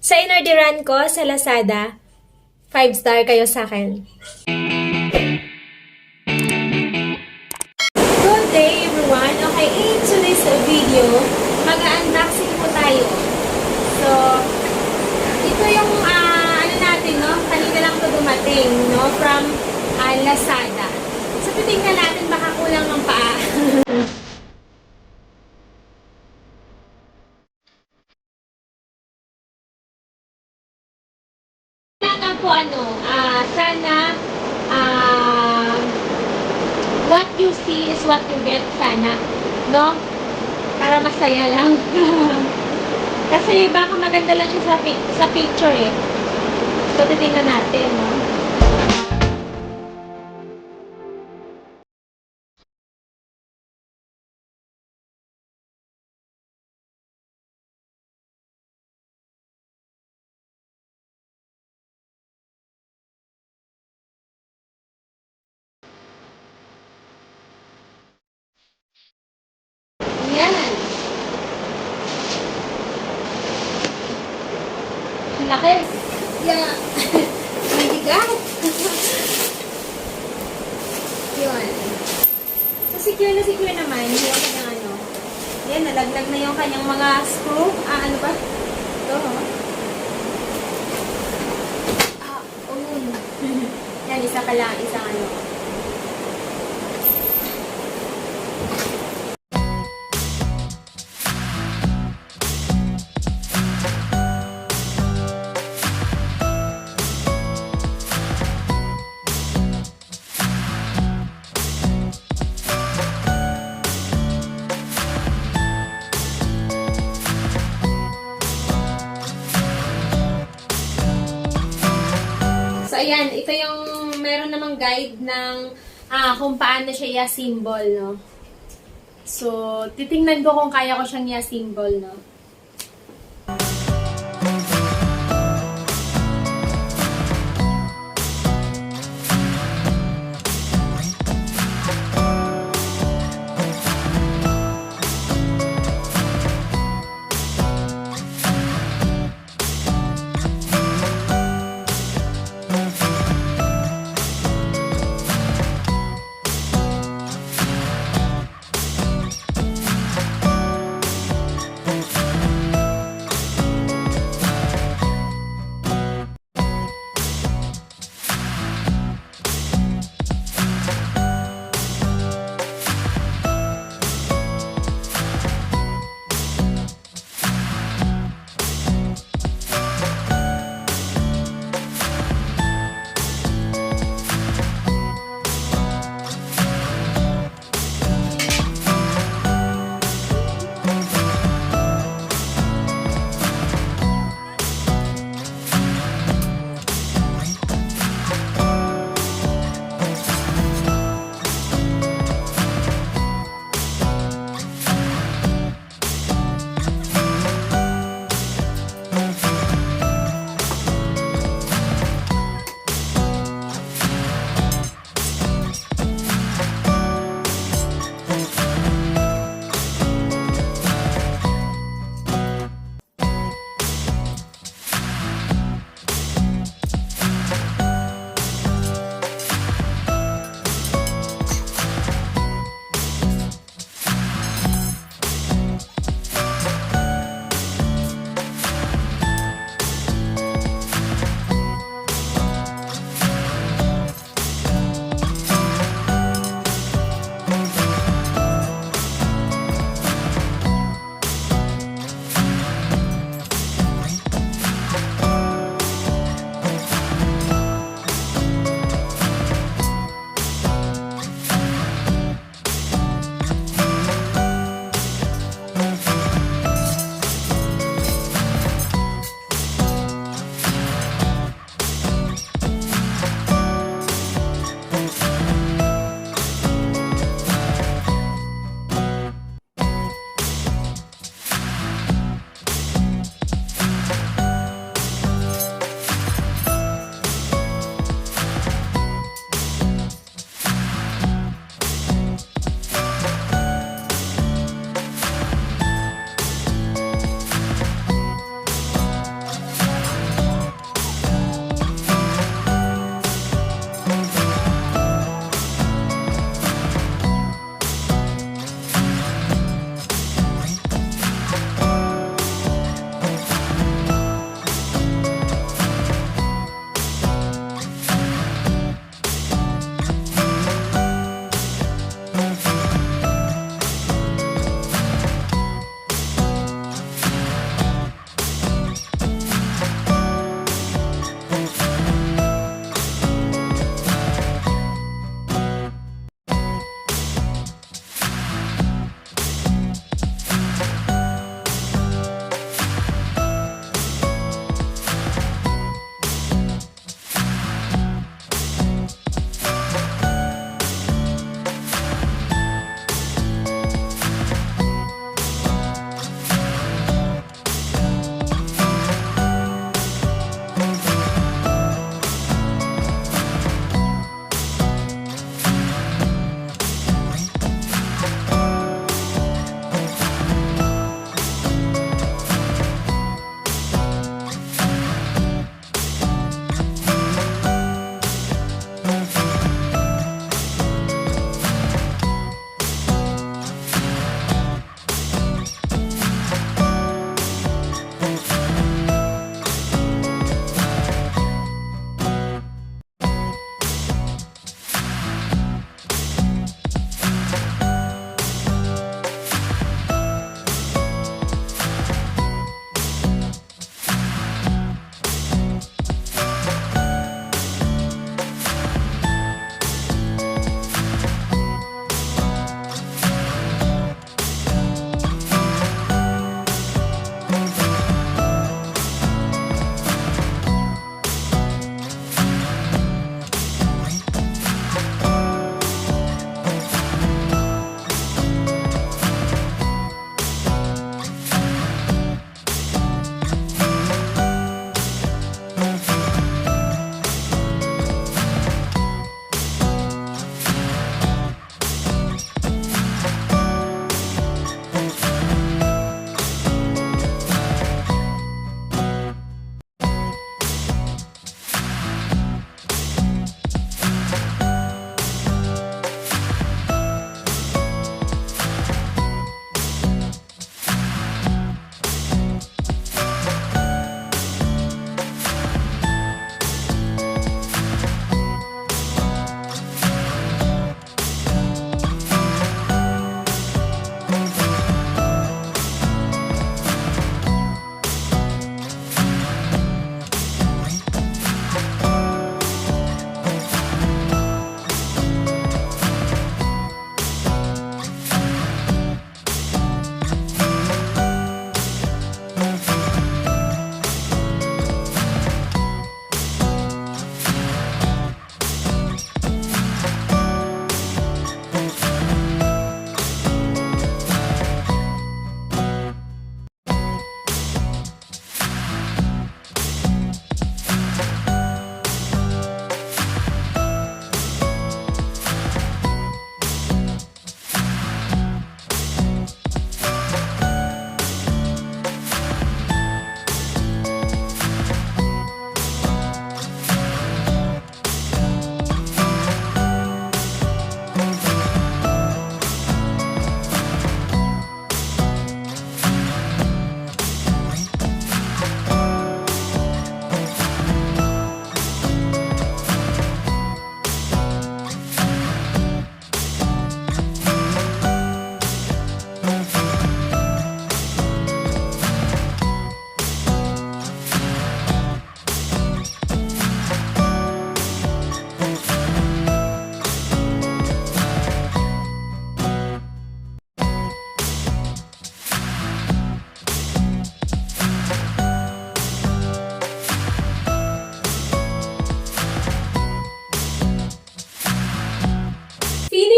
Sa inorderan ko sa Lazada, 5-star kayo sa akin. Good day everyone! Okay, in today's video, mag-unboxing po tayo. So, ito yung ano natin, no? Kanina lang ito dumating, no? From Lazada. So, titingnan natin baka kulang ang paa. Kailangan po sana what you see is what you get sana, no? Para masaya lang. Kasi baka maganda lang siya sa picture eh. So, titingnan natin, no? Yan. Ang laki. Yeah. Ang bigat. Yun. So, secure naman. Yung kanyang ano. Yan, nalaglag na yung kanyang mga screw. Ano ba? Ito, oh. Yan, isa pa lang. Isang ano. So, ayan, ito yung meron namang guide ng kung paano siya i-symbol, no? So, titingnan ko kung kaya ko siyang i-symbol, no?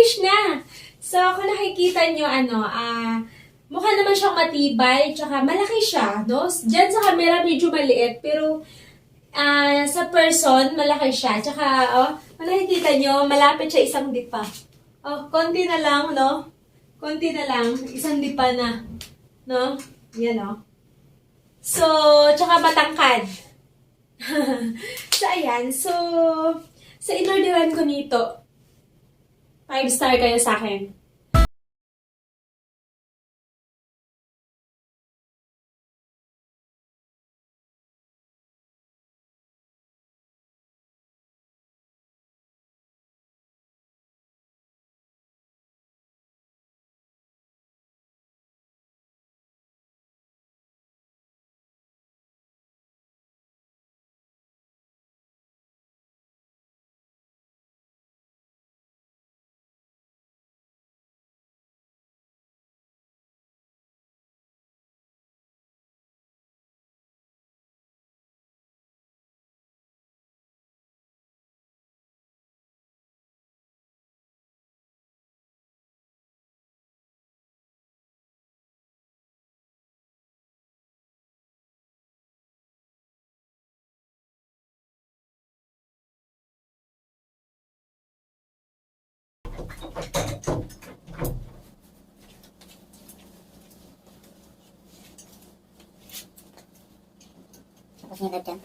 finish na. So, kung nakikita nyo, mukha naman siyang matibay, tsaka malaki siya, no? Diyan sa camera, medyo maliit, pero sa person, malaki siya. Tsaka, kung nakikita nyo, malapit siya isang dipa. Konti na lang, no? Konti na lang, isang dipa na. No? Yan, no? So, tsaka matangkad. So, ayan. So, sa inorderan ko nito, 5 star kayo sa akin. Tapos nilad dyan.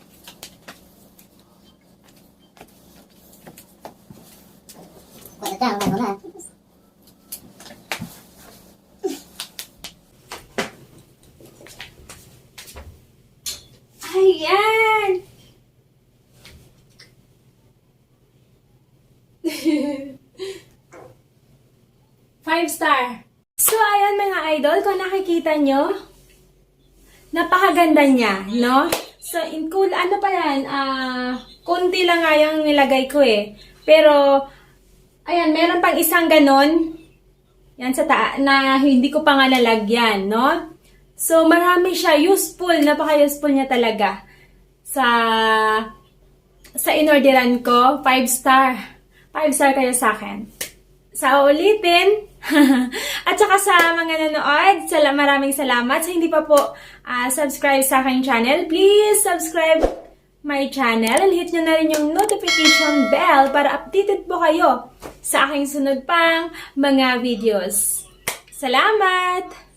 Wala dyan, wala. Ayan! Five star. So, ayan mga idol, kung nakikita nyo, napakaganda niya, no? So, ano pa yan, konti lang nga yung nilagay ko eh. Pero, ayan, meron pang isang ganon, yan sa na hindi ko pa nga nalagyan, no? So, marami siya, useful, napaka-useful niya talaga. Sa inorderan ko, 5 star. 5 star kayo sa akin. Sa ulitin, at saka sa mga nanood, maraming salamat. Sa hindi pa po subscribe sa aking channel, please subscribe my channel and hit nyo na rin yung notification bell para updated po kayo sa aking sunod pang mga videos. Salamat!